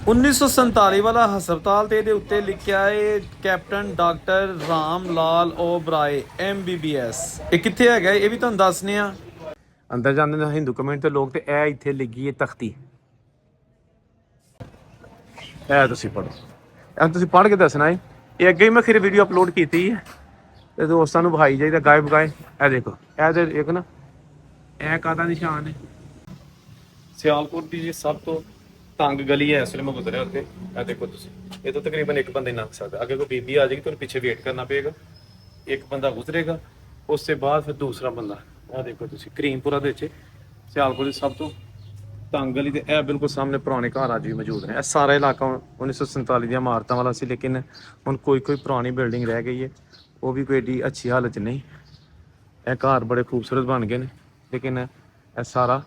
1947 ਵਾਲਾ ਹਸਪਤਾਲ ਤੇ ਇਹਦੇ ਉੱਤੇ ਲਿਖਿਆ ਹੈ captain doctor Ram Lal Oberoi MBBS। ਇਹ ਕਿੱਥੇ ਹੈਗਾ ਇਹ ਵੀ ਤੁਹਾਨੂੰ ਦੱਸਨੇ ਆ। ਅੰਦਰ ਜਾਂਦੇ ਨੇ ਹਿੰਦੂ ਕਮਿਊਨਿਟੀ ਦੇ ਲੋਕ ਤੇ ਇਹ ਇੱਥੇ ਲੱਗੀ ਹੈ ਤਖਤੀ। ਇਹ ਤੁਸੀਂ ਪੜ੍ਹੋ, ਇਹ ਤੁਸੀਂ ਪੜ੍ਹ ਕੇ ਦੱਸਣਾ ਹੈ। ਇਹ ਅੱਗੇ ਹੀ ਮੈਂ ਫਿਰ ਵੀਡੀਓ ਅਪਲੋਡ ਕੀਤੀ ਹੈ ਤੇ ਦੋਸਤਾਂ ਨੂੰ ਵਿਖਾਈ ਜਾਈਦਾ ਗਾਏ ਬਗਾਏ। ਇਹ ਦੇਖੋ ਇਹਦੇ ਇੱਕ ਨਾ ਇਹ ਕਾਹਦਾ ਨਿਸ਼ਾਨ ਹੈ। ਸਿਆਲਕੋਟ ਦੀ ਜੀ ਸਭ ਤੋਂ ਤੰਗ ਗਲੀ ਹੈ ਇਸ ਵੇਲੇ ਮੈਂ ਗੁਜ਼ਰਿਆ ਉੱਥੇ। ਇਹ ਦੇਖੋ ਤੁਸੀਂ, ਇਹ ਤੋਂ ਤਕਰੀਬਨ ਇੱਕ ਬੰਦਾ ਹੀ ਲੰਘ ਸਕਦਾ। ਅੱਗੇ ਕੋਈ ਬੀਬੀ ਆ ਜਾਏਗੀ ਤੁਹਾਨੂੰ ਪਿੱਛੇ ਵੇਟ ਕਰਨਾ ਪਏਗਾ, ਇੱਕ ਬੰਦਾ ਗੁਜ਼ਰੇਗਾ, ਉਸ ਤੋਂ ਬਾਅਦ ਫਿਰ ਦੂਸਰਾ ਬੰਦਾ। ਇਹ ਦੇਖੋ ਤੁਸੀਂ ਕਰੀਮਪੁਰਾ ਦੇ ਵਿੱਚ ਸਿਆਲਕੋਟ ਦੀ ਸਭ ਤੋਂ ਤੰਗ ਗਲੀ ਤੇ ਇਹ ਬਿਲਕੁਲ ਸਾਹਮਣੇ ਪੁਰਾਣੇ ਘਰ ਅੱਜ ਵੀ ਮੌਜੂਦ ਨੇ। ਇਹ ਸਾਰਾ ਇਲਾਕਾ 1947 ਦੀਆਂ ਇਮਾਰਤਾਂ ਵਾਲਾ ਸੀ, ਲੇਕਿਨ ਹੁਣ ਕੋਈ ਪੁਰਾਣੀ ਬਿਲਡਿੰਗ ਰਹਿ ਗਈ ਹੈ, ਉਹ ਵੀ ਕੋਈ ਏਡੀ ਅੱਛੀ ਹਾਲਤ 'ਚ ਨਹੀਂ। ਇਹ ਘਰ ਬੜੇ ਖੂਬਸੂਰਤ ਬਣ ਗਏ ਨੇ, ਲੇਕਿਨ ਇਹ ਸਾਰਾ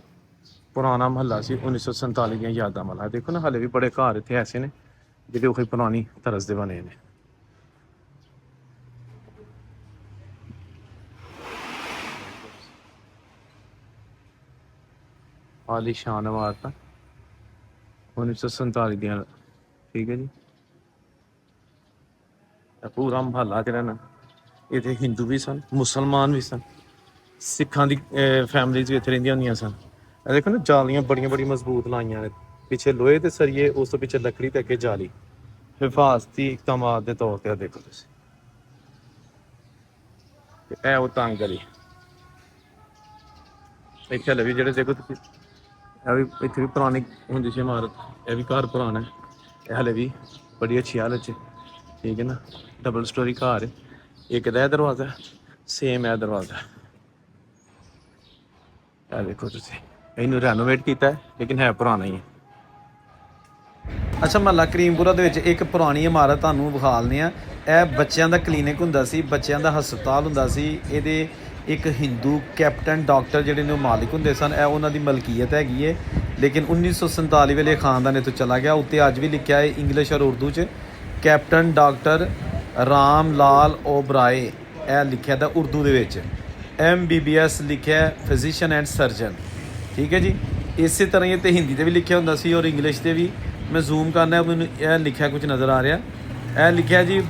ਪੁਰਾਣਾ ਮਹੱਲਾ ਸੀ 1947 ਦੀਆਂ ਯਾਦਾਂ ਵਾਲਾ। ਦੇਖੋ ਨਾ ਹਾਲੇ ਵੀ ਬੜੇ ਘਰ ਇੱਥੇ ਐਸੇ ਨੇ ਜਿਹੜੇ ਉਹ ਪੁਰਾਣੀ ਤਰਜ਼ ਦੇ ਬਣੇ ਨੇ। ਆਲੀਸ਼ਾਨ ਇਮਾਰਤਾਂ 1947 ਦੀਆਂ, ਠੀਕ ਹੈ ਜੀ। ਇਹ ਪੂਰਾ ਮਹੱਲਾ ਜਿਹੜਾ ਨਾ, ਇੱਥੇ ਹਿੰਦੂ ਵੀ ਸਨ, ਮੁਸਲਮਾਨ ਵੀ ਸਨ, ਸਿੱਖਾਂ ਦੀ ਫੈਮਲੀਜ਼ ਵੀ ਇੱਥੇ ਰਹਿੰਦੀਆਂ ਹੁੰਦੀਆਂ ਸਨ। ਇਹ ਦੇਖੋ ਨਾ ਜਾਲੀਆਂ ਬੜੀਆਂ ਮਜ਼ਬੂਤ ਲਾਈਆਂ ਨੇ, ਪਿੱਛੇ ਲੋਹੇ ਤੇ ਸਰੀਏ, ਉਸ ਤੋਂ ਪਿੱਛੇ ਲੱਕੜੀ ਤੇ ਅੱਗੇ ਜਾਲੀ, ਹਿਫਾਜ਼ਤੀ ਇਕਦਾਮਾਤ ਦੇ ਤੌਰ ਤੇ। ਦੇਖੋ ਤੁਸੀਂ, ਇਹ ਉਹ ਤੰਗ ਗਲੀ ਇੱਥੇ ਹਲੇ ਵੀ ਜਿਹੜੇ ਦੇਖੋ ਤੁਸੀਂ, ਇਹ ਵੀ ਇੱਥੇ ਵੀ ਪੁਰਾਣੀ ਹੁੰਦੀ ਸੀ ਇਮਾਰਤ। ਇਹ ਵੀ ਘਰ ਪੁਰਾਣਾ ਹੈ, ਇਹ ਹਲੇ ਵੀ ਬੜੀ ਅੱਛੀ ਹਾਲਤ 'ਚ, ਠੀਕ ਹੈ ਨਾ। ਡਬਲ ਸਟੋਰੀ ਘਰ ਹੈ, ਇੱਕ ਦਾ ਇਹ ਦਰਵਾਜ਼ਾ ਸੇਮ ਇਹ ਦਰਵਾਜ਼ਾ। ਇਹ ਦੇਖੋ ਤੁਸੀਂ, ਇਹਨੂੰ ਰੈਨੋਵੇਟ ਕੀਤਾ ਲੇਕਿਨ ਹੈ ਪੁਰਾਣਾ ਹੀ ਹੈ। ਅੱਛਾ, ਮਹੱਲਾ ਕਰੀਮਪੁਰਾ ਦੇ ਵਿੱਚ ਇੱਕ ਪੁਰਾਣੀ ਇਮਾਰਤ ਤੁਹਾਨੂੰ ਵਿਖਾ ਦਿੰਦੇ ਆ। ਇਹ ਬੱਚਿਆਂ ਦਾ ਕਲੀਨਿਕ ਹੁੰਦਾ ਸੀ, ਬੱਚਿਆਂ ਦਾ ਹਸਪਤਾਲ ਹੁੰਦਾ ਸੀ। ਇਹਦੇ ਇੱਕ ਹਿੰਦੂ ਕੈਪਟਨ ਡਾਕਟਰ ਜਿਹੜੇ ਨੇ ਉਹ ਮਾਲਿਕ ਹੁੰਦੇ ਸਨ। ਇਹ ਉਹਨਾਂ ਦੀ ਮਲਕੀਅਤ ਹੈਗੀ ਹੈ, ਲੇਕਿਨ 1947 ਵੇਲੇ ਖਾਨਦਾਨ ਇੱਥੋਂ ਚਲਾ ਗਿਆ। ਉੱਤੇ ਅੱਜ ਵੀ ਲਿਖਿਆ ਹੈ ਇੰਗਲਿਸ਼ ਔਰ ਉਰਦੂ 'ਚ ਕੈਪਟਨ ਡਾਕਟਰ ਰਾਮ ਲਾਲ ਓਬਰਾਏ, ਇਹ ਲਿਖਿਆ ਦਾ ਉਰਦੂ ਦੇ ਵਿੱਚ। MBBS ਲਿਖਿਆ ਫਿਜ਼ੀਸ਼ੀਅਨ ਐਂਡ ਸਰਜਨ, ਠੀਕ ਹੈ ਜੀ। ਇਸੇ ਤਰ੍ਹਾਂ ਹੀ ਤੇ ਹਿੰਦੀ 'ਤੇ ਵੀ ਲਿਖਿਆ ਹੁੰਦਾ ਸੀ ਔਰ ਇੰਗਲਿਸ਼ 'ਤੇ ਵੀ। ਮੈਂ ਜ਼ੂਮ ਕਰਨਾ, ਮੈਨੂੰ ਇਹ ਲਿਖਿਆ ਕੁਝ ਨਜ਼ਰ ਆ ਰਿਹਾ। ਇਹ ਲਿਖਿਆ ਜੀ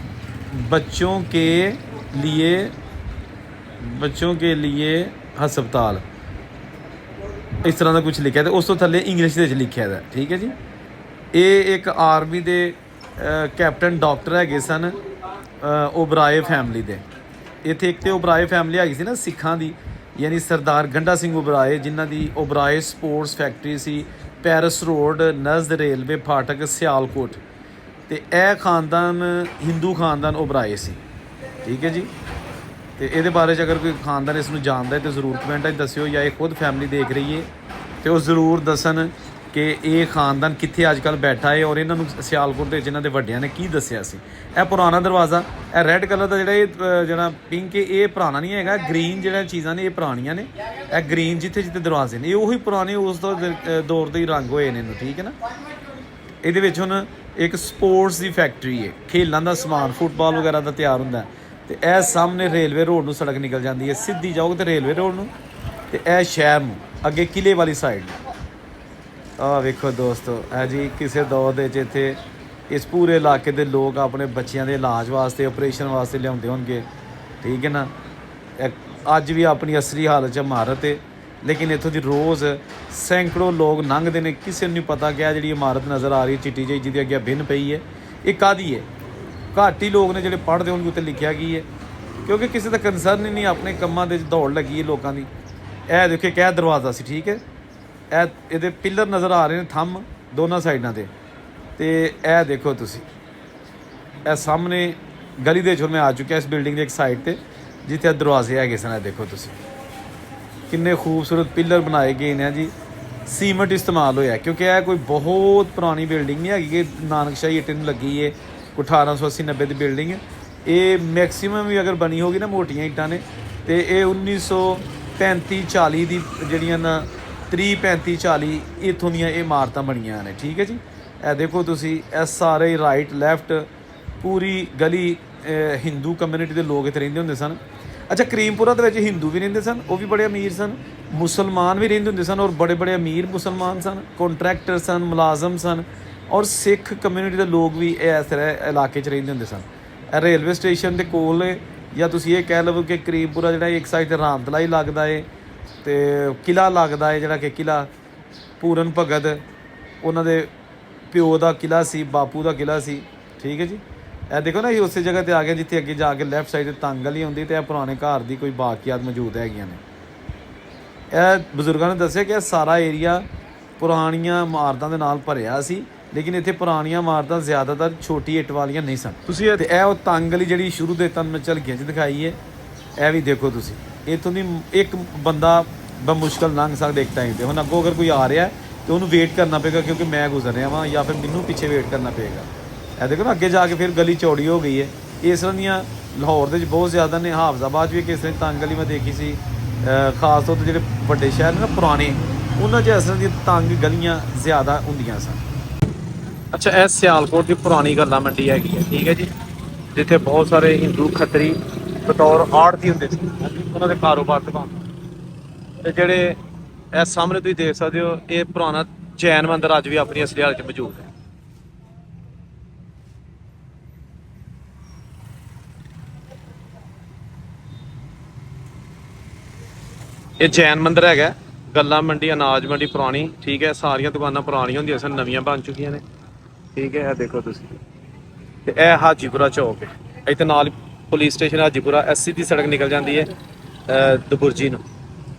ਬੱਚੋਂ ਕੇ लिए ਹਸਪਤਾਲ, ਇਸ ਤਰ੍ਹਾਂ ਦਾ ਕੁਝ ਲਿਖਿਆ। ਤੇ ਉਸ ਤੋਂ ਥੱਲੇ ਇੰਗਲਿਸ਼ ਦੇ ਵਿੱਚ ਲਿਖਿਆ ਦਾ, ਠੀਕ ਹੈ ਜੀ। ਇਹ ਇੱਕ ਆਰਮੀ ਦੇ ਕੈਪਟਨ ਡਾਕਟਰ ਹੈਗੇ ਸਨ ਓਬਰਾਏ ਫੈਮਿਲੀ ਦੇ। ਇੱਥੇ ਇੱਕ ਤੇ ਓਬਰਾਏ ਫੈਮਿਲੀ ਹੈਗੀ ਸੀ ਨਾ ਸਿੱਖਾਂ ਦੀ, ਯਾਨੀ ਸਰਦਾਰ ਗੰਡਾ ਸਿੰਘ ਓਬਰਾਏ, ਜਿਨ੍ਹਾਂ ਦੀ ਓਬਰਾਏ ਸਪੋਰਟਸ ਫੈਕਟਰੀ ਸੀ, ਪੈਰਿਸ ਰੋਡ ਨਜ਼ਦ ਰੇਲਵੇ ਫਾਟਕ ਸਿਆਲਕੋਟ। ਤੇ ਇਹ ਖਾਨਦਾਨ ਹਿੰਦੂ ਖਾਨਦਾਨ ਓਬਰਾਏ ਸੀ, ਠੀਕ ਹੈ ਜੀ। ਤੇ ਇਹਦੇ ਬਾਰੇ 'ਚ ਅਗਰ ਕੋਈ ਖਾਨਦਾਨ ਇਸ ਨੂੰ ਜਾਣਦਾ ਹੈ ਤਾਂ ਜ਼ਰੂਰ ਕਮੈਂਟਾਂ 'ਚ ਦੱਸਿਓ, ਜਾਂ ਇਹ ਖੁਦ ਫੈਮਿਲੀ ਦੇਖ ਰਹੀ ਹੈ ਤੇ ਉਹ ਜ਼ਰੂਰ ਦੱਸਣ ਕਿ ਇਹ ਖਾਨਦਾਨ ਕਿੱਥੇ ਅੱਜ ਕੱਲ੍ਹ ਬੈਠਾ ਹੈ ਔਰ ਇਹਨਾਂ ਨੂੰ ਸਿਆਲਕੋਟ ਦੇ ਵਿੱਚ ਇਹਨਾਂ ਦੇ ਵੱਡਿਆਂ ਨੇ ਕੀ ਦੱਸਿਆ ਸੀ। ਇਹ ਪੁਰਾਣਾ ਦਰਵਾਜ਼ਾ, ਇਹ ਰੈੱਡ ਕਲਰ ਦਾ ਜਿਹੜਾ, ਇਹ ਜਿਹੜਾ ਪਿੰਕ ਇਹ ਪੁਰਾਣਾ ਨਹੀਂ ਹੈਗਾ। ਗ੍ਰੀਨ ਜਿਹੜੀਆਂ ਚੀਜ਼ਾਂ ਨੇ ਇਹ ਪੁਰਾਣੀਆਂ ਨੇ। ਇਹ ਗ੍ਰੀਨ ਜਿੱਥੇ ਦਰਵਾਜ਼ੇ ਨੇ ਇਹ ਉਹੀ ਪੁਰਾਣੇ ਉਸ ਦੌਰ ਦੇ ਹੀ ਰੰਗ ਹੋਏ ਨੇ ਇਹਨੂੰ, ਠੀਕ ਹੈ ਨਾ। ਇਹਦੇ ਵਿੱਚ ਹੁਣ ਇੱਕ ਸਪੋਰਟਸ ਦੀ ਫੈਕਟਰੀ ਹੈ, ਖੇਲਾਂ ਦਾ ਸਮਾਨ, ਫੁੱਟਬਾਲ ਵਗੈਰਾ ਦਾ ਤਿਆਰ ਹੁੰਦਾ। ਤੇ ਇਹ ਸਾਹਮਣੇ ਰੇਲਵੇ ਰੋਡ ਨੂੰ ਸੜਕ ਨਿਕਲ ਜਾਂਦੀ ਹੈ, ਸਿੱਧੀ ਜਾਓਗੇ ਤੇ ਰੇਲਵੇ ਰੋਡ ਨੂੰ, ਤੇ ਇਹ ਸ਼ਹਿਰ ਨੂੰ ਅੱਗੇ ਕਿਲੇ ਵਾਲੀ ਸਾਈਡ ਨੂੰ। ਆਹ ਵੇਖੋ ਦੋਸਤੋ, ਇਹ ਜੀ ਕਿਸੇ ਦੌਰ ਦੇ ਵਿੱਚ ਇੱਥੇ ਇਸ ਪੂਰੇ ਇਲਾਕੇ ਦੇ ਲੋਕ ਆਪਣੇ ਬੱਚਿਆਂ ਦੇ ਇਲਾਜ ਵਾਸਤੇ, ਆਪਰੇਸ਼ਨ ਵਾਸਤੇ ਲਿਆਉਂਦੇ ਹੋਣਗੇ, ਠੀਕ ਹੈ ਨਾ। ਅੱਜ ਵੀ ਆਪਣੀ ਅਸਲੀ ਹਾਲਤ 'ਚ ਇਮਾਰਤ ਹੈ, ਲੇਕਿਨ ਇੱਥੋਂ ਦੀ ਰੋਜ਼ ਸੈਂਕੜੋਂ ਲੋਕ ਲੰਘਦੇ ਨੇ। ਕਿਸੇ ਨੂੰ ਨਹੀਂ ਪਤਾ ਕਿ ਜਿਹੜੀ ਇਮਾਰਤ ਨਜ਼ਰ ਆ ਰਹੀ ਚਿੱਟੀ ਜਿਹੀ ਜਿਹਦੇ ਅੱਗੇ ਬਿੰਨ ਪਈ ਹੈ, ਇਹ ਕਾਹਦੀ ਹੈ। ਘੱਟ ਹੀ ਲੋਕ ਨੇ ਜਿਹੜੇ ਪੜ੍ਹਦੇ ਹੋਣਗੇ ਉੱਤੇ ਲਿਖਿਆ ਕੀ ਹੈ, ਕਿਉਂਕਿ ਕਿਸੇ ਦਾ ਕੰਸਰਨ ਹੀ ਨਹੀਂ, ਆਪਣੇ ਕੰਮਾਂ ਦੇ ਦੌੜ ਲੱਗੀ ਹੈ ਲੋਕਾਂ ਦੀ। ਇਹ ਦੇਖੋ ਇੱਕ ਇਹ ਦਰਵਾਜ਼ਾ ਸੀ, ਠੀਕ ਹੈ। ਇਹਦੇ ਪਿੱਲਰ ਨਜ਼ਰ ਆ ਰਹੇ ਨੇ, ਥੰਮ ਦੋਨਾਂ ਸਾਈਡਾਂ 'ਤੇ। ਤੇ ਇਹ ਦੇਖੋ ਤੁਸੀਂ, ਇਹ ਸਾਹਮਣੇ ਗਲੀ ਦੇ 'ਚ ਮੈਂ ਆ ਚੁੱਕਿਆ ਇਸ ਬਿਲਡਿੰਗ ਦੇ ਇੱਕ ਸਾਈਡ 'ਤੇ ਜਿੱਥੇ ਦਰਵਾਜ਼ੇ ਹੈਗੇ ਸਨ। ਇਹ ਦੇਖੋ ਤੁਸੀਂ ਕਿੰਨੇ ਖੂਬਸੂਰਤ ਪਿੱਲਰ ਬਣਾਏ ਗਏ ਨੇ ਜੀ। ਸੀਮੈਂਟ ਇਸਤੇਮਾਲ ਹੋਇਆ, ਕਿਉਂਕਿ ਇਹ ਕੋਈ ਬਹੁਤ ਪੁਰਾਣੀ ਬਿਲਡਿੰਗ ਨਹੀਂ ਹੈਗੀ ਕਿ ਨਾਨਕਸ਼ਾਹੀ ਇੱਟ ਨੂੰ ਲੱਗੀ ਹੈ। 1880-90 ਦੀ ਬਿਲਡਿੰਗ ਹੈ ਇਹ। ਮੈਕਸੀਮਮ ਵੀ ਅਗਰ ਬਣੀ ਹੋਗੀ ਨਾ ਮੋਟੀਆਂ ਇੱਟਾਂ ਨੇ, ਤੇ ਇਹ 1935-40 ਦੀ ਜਿਹੜੀਆਂ ਨਾ 30-35-40 ਇੱਥੋਂ ਦੀਆਂ ਇਹ ਇਮਾਰਤਾਂ ਬਣੀਆਂ ਨੇ, ਠੀਕ ਹੈ ਜੀ। ਇਹ ਦੇਖੋ ਤੁਸੀਂ, ਇਹ ਸਾਰੇ ਰਾਈਟ ਲੈਫਟ ਪੂਰੀ ਗਲੀ ਹਿੰਦੂ ਕਮਿਊਨਿਟੀ ਦੇ ਲੋਕ ਇੱਥੇ ਰਹਿੰਦੇ ਹੁੰਦੇ ਸਨ। ਅੱਛਾ, ਕਰੀਮਪੁਰਾ ਦੇ ਵਿੱਚ ਹਿੰਦੂ ਵੀ ਰਹਿੰਦੇ ਸਨ, ਉਹ ਵੀ ਬੜੇ ਅਮੀਰ ਸਨ। ਮੁਸਲਮਾਨ ਵੀ ਰਹਿੰਦੇ ਹੁੰਦੇ ਸਨ ਔਰ ਬੜੇ ਅਮੀਰ ਮੁਸਲਮਾਨ ਸਨ। ਕੰਟਰੈਕਟਰ ਸਨ, ਮੁਲਾਜ਼ਮ ਸਨ, ਔਰ ਸਿੱਖ ਕਮਿਊਨਿਟੀ ਦੇ ਲੋਕ ਵੀ ਇਸ ਇਲਾਕੇ 'ਚ ਰਹਿੰਦੇ ਹੁੰਦੇ ਸਨ। ਇਹ ਰੇਲਵੇ ਸਟੇਸ਼ਨ ਦੇ ਕੋਲ ਹੈ, ਜਾਂ ਤੁਸੀਂ ਇਹ ਕਹਿ ਲਵੋ ਕਿ ਕਰੀਮਪੁਰਾ ਜਿਹੜਾ ਇੱਕ ਸਾਈਡ 'ਤੇ ਰਾਮਤਲਾ ਹੀ ਲੱਗਦਾ ਹੈ, ਅਤੇ ਕਿਲ੍ਹਾ ਲੱਗਦਾ ਹੈ ਜਿਹੜਾ ਕਿ ਕਿਲ੍ਹਾ ਪੂਰਨ ਭਗਤ ਉਹਨਾਂ ਦੇ ਪਿਓ ਦਾ ਕਿਲ੍ਹਾ ਸੀ, ਬਾਪੂ ਦਾ ਕਿਲ੍ਹਾ ਸੀ। ਠੀਕ ਹੈ ਜੀ। ਇਹ ਦੇਖੋ ਨਾ, ਇਹ ਉਸੇ ਜਗ੍ਹਾ 'ਤੇ ਆ ਗਿਆ ਜਿੱਥੇ ਅੱਗੇ ਜਾ ਕੇ ਲੈਫਟ ਸਾਈਡ 'ਤੇ ਤੰਗ ਗਲੀ ਹੁੰਦੀ, ਅਤੇ ਇਹ ਪੁਰਾਣੇ ਘਰ ਦੀ ਕੋਈ ਬਾਕੀਆਤ ਮੌਜੂਦ ਹੈਗੀਆਂ ਨੇ। ਇਹ ਬਜ਼ੁਰਗਾਂ ਨੇ ਦੱਸਿਆ ਕਿ ਇਹ ਸਾਰਾ ਏਰੀਆ ਪੁਰਾਣੀਆਂ ਇਮਾਰਤਾਂ ਦੇ ਨਾਲ ਭਰਿਆ ਸੀ, ਲੇਕਿਨ ਇੱਥੇ ਪੁਰਾਣੀਆਂ ਇਮਾਰਤਾਂ ਜ਼ਿਆਦਾਤਰ ਛੋਟੀ ਇੱਟ ਵਾਲੀਆਂ ਨਹੀਂ ਸਨ। ਤੁਸੀਂ ਅਤੇ ਇਹ ਉਹ ਤੰਗ ਗਲੀ ਜਿਹੜੀ ਸ਼ੁਰੂ ਦੇ ਤੁਹਾਨੂੰ ਮੈਂ ਝਲਕੀਆਂ 'ਚ ਦਿਖਾਈ ਹੈ, ਇਹ ਵੀ ਦੇਖੋ ਤੁਸੀਂ। ਇੱਥੋਂ ਦੀ ਇੱਕ ਬੰਦਾ ਬਮੁਸ਼ਕਲ ਲੰਘ ਸਕਦਾ ਇੱਕ ਟਾਈਮ 'ਤੇ। ਹੁਣ ਅੱਗੋਂ ਅਗਰ ਕੋਈ ਆ ਰਿਹਾ ਤਾਂ ਉਹਨੂੰ ਵੇਟ ਕਰਨਾ ਪਏਗਾ, ਕਿਉਂਕਿ ਮੈਂ ਗੁਜ਼ਰ ਰਿਹਾ ਵਾਂ, ਜਾਂ ਫਿਰ ਮੈਨੂੰ ਪਿੱਛੇ ਵੇਟ ਕਰਨਾ ਪਏਗਾ। ਇਹ ਦੇਖੋ ਨਾ, ਅੱਗੇ ਜਾ ਕੇ ਫਿਰ ਗਲੀ ਚੌੜੀ ਹੋ ਗਈ ਹੈ। ਇਸ ਤਰ੍ਹਾਂ ਦੀਆਂ ਲਾਹੌਰ ਦੇ ਵਿੱਚ ਬਹੁਤ ਜ਼ਿਆਦਾ ਨੇ, ਹਾਫਜ਼ਾਬਾਦ 'ਚ ਵੀ ਕਿਸ ਤਰ੍ਹਾਂ ਦੀ ਤੰਗ ਗਲੀ ਮੈਂ ਦੇਖੀ ਸੀ। ਖਾਸ ਤੌਰ 'ਤੇ ਜਿਹੜੇ ਵੱਡੇ ਸ਼ਹਿਰ ਨੇ ਨਾ ਪੁਰਾਣੇ, ਉਹਨਾਂ 'ਚ ਇਸ ਤਰ੍ਹਾਂ ਦੀਆਂ ਤੰਗ ਗਲੀਆਂ ਜ਼ਿਆਦਾ ਹੁੰਦੀਆਂ ਸਨ। ਅੱਛਾ, ਇਹ ਸਿਆਲਕੋਟ ਦੀ ਪੁਰਾਣੀ ਗੱਲਾ ਮੰਡੀ ਹੈਗੀ ਹੈ। ਠੀਕ ਹੈ ਜੀ। ਜਿੱਥੇ ਬਹੁਤ ਸਾਰੇ ਹਿੰਦੂ ਖੱਤਰੀ ਬਤੌਰ ਆੜ੍ਹਤੀ ਹੁੰਦੇ ਸੀ, ਉਹਨਾਂ ਦੇ ਕਾਰੋਬਾਰ ਦੁਕਾਨ। ਤੇ ਜਿਹੜੇ ਇਹ ਸਾਹਮਣੇ ਤੁਸੀਂ ਦੇਖ ਸਕਦੇ ਹੋ, ਇਹ ਪੁਰਾਣਾ ਜੈਨ ਮੰਦਿਰ ਅੱਜ ਵੀ ਆਪਣੀ ਅਸਲੀ ਹਾਲਤ 'ਚ ਮੌਜੂਦ ਹੈ। ਇਹ ਜੈਨ ਮੰਦਿਰ ਹੈਗਾ, ਗੱਲਾ ਮੰਡੀ, ਅਨਾਜ ਮੰਡੀ ਪੁਰਾਣੀ। ਠੀਕ ਹੈ। ਸਾਰੀਆਂ ਦੁਕਾਨਾਂ ਪੁਰਾਣੀਆਂ ਹੁੰਦੀਆਂ ਸਨ, ਨਵੀਆਂ ਬਣ ਚੁੱਕੀਆਂ ਨੇ। ਠੀਕ ਹੈ। ਇਹ ਦੇਖੋ ਤੁਸੀਂ। ਤੇ ਇਹ ਹਾਜੀਪੁਰਾ ਚੌਕ ਹੈ, ਇੱਥੇ ਨਾਲ ਪੁਲਿਸ ਸਟੇਸ਼ਨ ਹਾਜੀਪੁਰਾ। ਇਹ ਸਿੱਧੀ ਸੜਕ ਨਿਕਲ ਜਾਂਦੀ ਹੈ ਦਬੁਰਜੀ ਨੂੰ,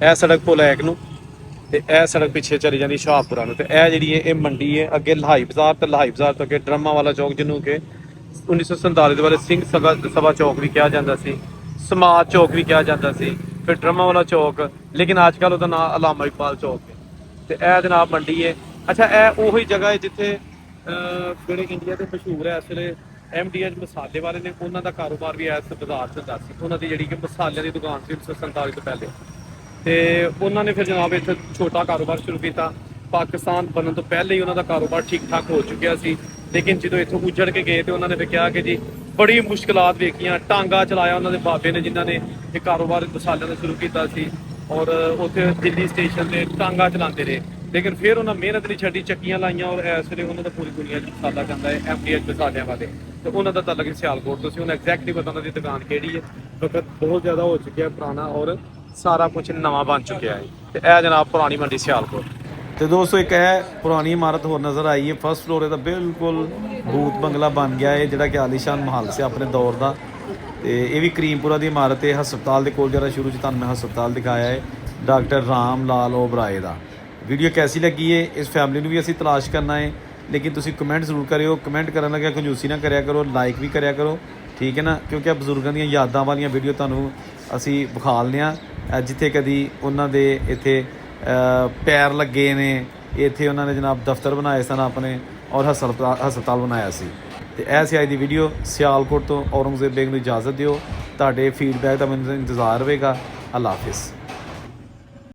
ਇਹ ਸੜਕ ਭੋਲੈਕ ਨੂੰ, ਤੇ ਇਹ ਸੜਕ ਪਿੱਛੇ ਚਲੀ ਜਾਂਦੀ ਸ਼ਾਹਪੁਰਾ ਨੂੰ। ਤੇ ਇਹ ਜਿਹੜੀ ਹੈ ਇਹ ਮੰਡੀ ਹੈ। ਅੱਗੇ ਲਾਹੀ ਬਾਜ਼ਾਰ, ਤੇ ਲਾਹੀ ਬਾਜ਼ਾਰ ਤੋਂ ਅੱਗੇ ਡਰਮਾ ਵਾਲਾ ਚੌਕ, ਜਿਹਨੂੰ ਕਿ 1947 ਦੇ ਬਾਰੇ ਸਿੰਘ ਸਭਾ ਚੌਕ ਵੀ ਕਿਹਾ ਜਾਂਦਾ ਸੀ, ਸਮਾਜ ਚੌਕ ਵੀ ਕਿਹਾ ਜਾਂਦਾ ਸੀ, ਫਿਰ ਡਰਮਾ ਵਾਲਾ ਚੌਕ, ਲੇਕਿਨ ਅੱਜ ਕੱਲ੍ਹ ਉਹਦਾ ਨਾਮ ਅਲਾਮਾ ਇਕਬਾਲ ਚੌਕ ਹੈ। ਤੇ ਇਹ ਜਨਾਬ ਮੰਡੀ ਹੈ। ਅੱਛਾ, ਇਹ ਉਹੀ ਜਗ੍ਹਾ ਹੈ ਜਿੱਥੇ ਜਿਹੜੇ ਇੰਡੀਆ ਦੇ ਮਸ਼ਹੂਰ ਹੈ ਇਸ ਵੇਲੇ MDH ਮਸਾਲੇ ਵਾਲੇ ਨੇ, ਉਹਨਾਂ ਦਾ ਕਾਰੋਬਾਰ ਵੀ ਇਸ ਬਾਜ਼ਾਰ 'ਚ ਹੁੰਦਾ ਸੀ। ਉਹਨਾਂ ਦੀ ਜਿਹੜੀ ਕਿ ਮਸਾਲਿਆਂ ਦੀ ਦੁਕਾਨ ਸੀ 1947 ਤੋਂ ਪਹਿਲੇ, ਤੇ ਉਹਨਾਂ ਨੇ ਫਿਰ ਜਨਾਬ ਇੱਥੇ ਛੋਟਾ ਕਾਰੋਬਾਰ ਸ਼ੁਰੂ ਕੀਤਾ। ਪਾਕਿਸਤਾਨ ਬਣਨ ਤੋਂ ਪਹਿਲੇ ਹੀ ਉਹਨਾਂ ਦਾ ਕਾਰੋਬਾਰ ਠੀਕ ਠਾਕ ਹੋ ਚੁੱਕਿਆ ਸੀ, ਲੇਕਿਨ ਜਦੋਂ ਇੱਥੋਂ ਉੱਜੜ ਕੇ ਗਏ ਤੇ ਉਹਨਾਂ ਨੇ ਫਿਰ ਕਿਹਾ ਕਿ ਜੀ ਬੜੀ ਮੁਸ਼ਕਿਲਾਤ ਵੇਖੀਆਂ। ਟਾਂਗਾ ਚਲਾਇਆ ਉਹਨਾਂ ਦੇ ਬਾਬੇ ਨੇ, ਜਿਨ੍ਹਾਂ ਨੇ ਇਹ ਕਾਰੋਬਾਰ ਮਸਾਲਿਆਂ ਦਾ ਸ਼ੁਰੂ ਕੀਤਾ ਸੀ, ਔਰ ਉੱਥੇ ਦਿੱਲੀ ਸਟੇਸ਼ਨ 'ਤੇ ਟਾਂਗਾ ਚਲਾਉਂਦੇ ਰਹੇ। ਲੇਕਿਨ ਫਿਰ ਉਹਨਾਂ ਮਿਹਨਤ ਨਹੀਂ ਛੱਡੀ, ਚੱਕੀਆਂ ਲਾਈਆਂ, ਔਰ ਇਸ ਵੇਲੇ ਉਹਨਾਂ ਦਾ ਪੂਰੀ ਦੁਨੀਆ 'ਚ ਮਸਾਲਾ ਜਾਂਦਾ ਹੈ MDH ਮਸਾਲਿਆਂ ਵਾਲੇ। ਤੇ ਉਹਨਾਂ ਦਾ ਤਾਲੁਕ ਸਿਆਲਕੋਟ ਤੋਂ ਸੀ। ਹੁਣ ਐਗਜ਼ੈਕਟਲੀ ਪਤਾ ਉਹਨਾਂ ਦੀ ਦੁਕਾਨ ਕਿਹੜੀ ਹੈ। ਵਕਤ ਬਹੁਤ ਜ਼ਿਆਦਾ ਹੋ ਚੁੱਕਿਆ ਪੁਰਾਣਾ, ਔਰ ਸਾਰਾ ਕੁਝ ਨਵਾਂ ਬਣ ਚੁੱਕਿਆ ਹੈ। ਤੇ ਇਹ ਜਨਾਬ ਪੁਰਾਣੀ ਮੰਡੀ ਸਿਆਲਕੋਟ। ਤੇ ਦੋਸਤੋ, ਇੱਕ ਇਹ ਪੁਰਾਣੀ ਇਮਾਰਤ ਹੋਰ ਨਜ਼ਰ ਆਈ ਹੈ। ਫਸਟ ਫਲੋਰ ਇਹਦਾ ਬਿਲਕੁਲ ਭੂਤ ਬੰਗਲਾ ਬਣ ਗਿਆ ਹੈ, ਜਿਹੜਾ ਕਿ ਆਲੀਸ਼ਾਨ ਮਹੱਲ ਸੀ ਆਪਣੇ ਦੌਰ ਦਾ। ਤੇ ਇਹ ਵੀ ਕਰੀਮਪੁਰਾ ਦੀ ਇਮਾਰਤ ਹੈ, ਹਸਪਤਾਲ ਦੇ ਕੋਲ, ਜਿਹੜਾ ਸ਼ੁਰੂ 'ਚ ਤੁਹਾਨੂੰ ਮੈਂ ਹਸਪਤਾਲ ਦਿਖਾਇਆ ਹੈ ਡਾਕਟਰ ਰਾਮ ਲਾਲ ਓਬਰਾਏ ਦਾ। ਵੀਡੀਓ ਕੈਸੀ ਲੱਗੀ ਹੈ? ਇਸ ਫੈਮਿਲੀ ਨੂੰ ਵੀ ਅਸੀਂ ਤਲਾਸ਼ ਕਰਨਾ ਹੈ, ਲੇਕਿਨ ਤੁਸੀਂ ਕਮੈਂਟ ਜ਼ਰੂਰ ਕਰਿਓ। ਕਮੈਂਟ ਕਰਨ ਲੱਗਿਆ ਕੰਜੂਸੀ ਨਾ ਕਰਿਆ ਕਰੋ, ਲਾਈਕ ਵੀ ਕਰਿਆ ਕਰੋ। ਠੀਕ ਹੈ ਨਾ, ਕਿਉਂਕਿ ਬਜ਼ੁਰਗਾਂ ਦੀਆਂ ਯਾਦਾਂ ਵਾਲੀਆਂ ਵੀਡੀਓ ਤੁਹਾਨੂੰ ਅਸੀਂ ਵਿਖਾਲਦੇ ਹਾਂ, ਜਿੱਥੇ ਕਦੀ ਉਹਨਾਂ ਦੇ ਇੱਥੇ ਪੈਰ ਲੱਗੇ ਨੇ, ਇੱਥੇ ਉਹਨਾਂ ਨੇ ਜਨਾਬ ਦਫ਼ਤਰ ਬਣਾਏ ਸਨ ਆਪਣੇ, ਔਰ ਹਸਪਤਾਲ ਬਣਾਇਆ ਸੀ। ਤੇ ਇਹ ਸੀ ਅੱਜ ਦੀ ਵੀਡੀਓ। ਸਿਆਲਕੋਟ ਤੋਂ ਔਰੰਗਜ਼ੇਬ ਬੇਗ ਨੂੰ ਇਜਾਜ਼ਤ ਦਿਓ। ਤੁਹਾਡੇ ਫੀਡਬੈਕ ਦਾ ਮੈਨੂੰ ਇੰਤਜ਼ਾਰ ਹੋਵੇਗਾ। ਅੱਲਾ ਹਾਫਿਜ਼।